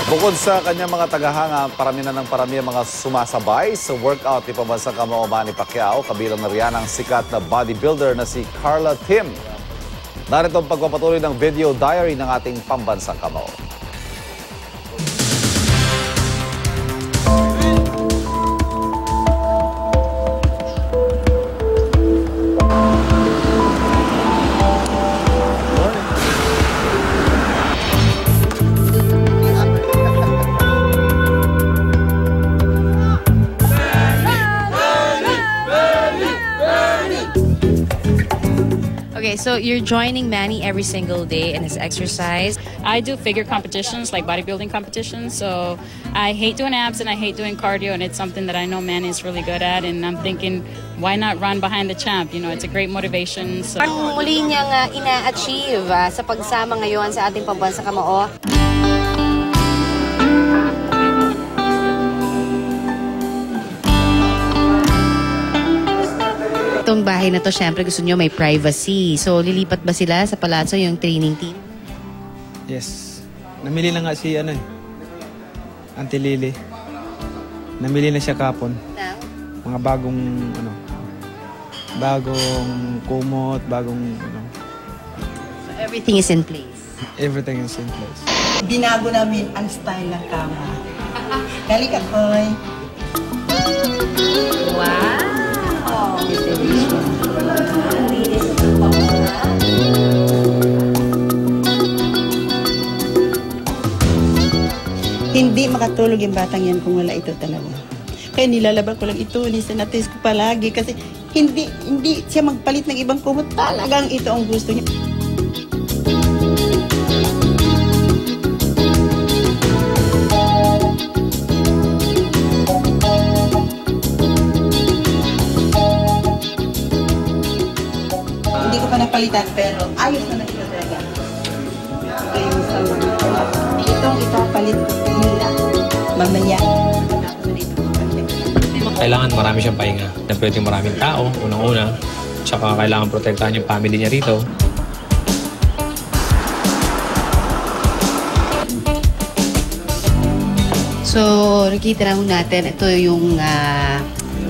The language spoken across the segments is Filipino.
Bukod sa kanyang mga tagahanga, parami na ng parami ang mga sumasabay sa workout ni pambansang kamao Manny Pacquiao, kabilang na riyan ang sikat na bodybuilder na si Carla Tim. Narito ang pagpapatuloy ng video diary ng ating pambansang kamao. Okay, so you're joining Manny every single day in his exercise. I do figure competitions, like bodybuilding competitions, so I hate doing abs and I hate doing cardio, and it's something that I know Manny is really good at, and I'm thinking, why not run behind the champ? You know, it's a great motivation. So. Ang muli niyang ina-achieve sa pagsama ngayon sa ating pambansang kamao. Itong bahay na to, syempre gusto nyo may privacy. So, lilipat ba sila sa palazzo yung training team? Yes. Namili na nga si Auntie Lily. Namili na siya kapon. Mga bagong bagong kumot, bagong So, everything is in place. Everything is in place. Binago namin ang style ng kama. Halika, Koy. Wow! Hindi makatulog yung batang yan kung wala ito talaga. Kaya nilalaban ko lang ito, nisanatis ko palagi kasi hindi siya magpalit ng ibang kumot. Talagang ito ang gusto niya. Hindi ko pa napalitan pero ayos na ito talaga. Ito yung sa itong ipapalit ko nila. Mamaya. Kailangan marami siyang pahinga. Na pwedeng maraming tao, unang-una. Tsaka kailangan protektahan yung family niya rito. So, nakita na natin, ito yung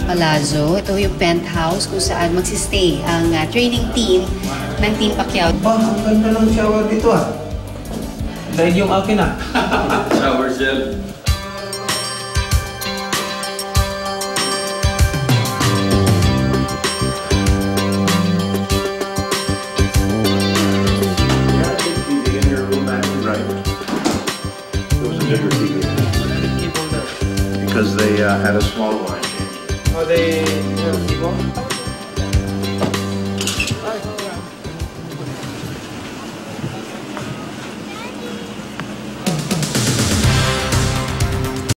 palazzo. Ito yung penthouse kung saan magsistay ang training team ng Team Pacquiao. Ang ganda ng shower dito Dahil yung akin Shower gel. Because they had a small line change. Oh, they people?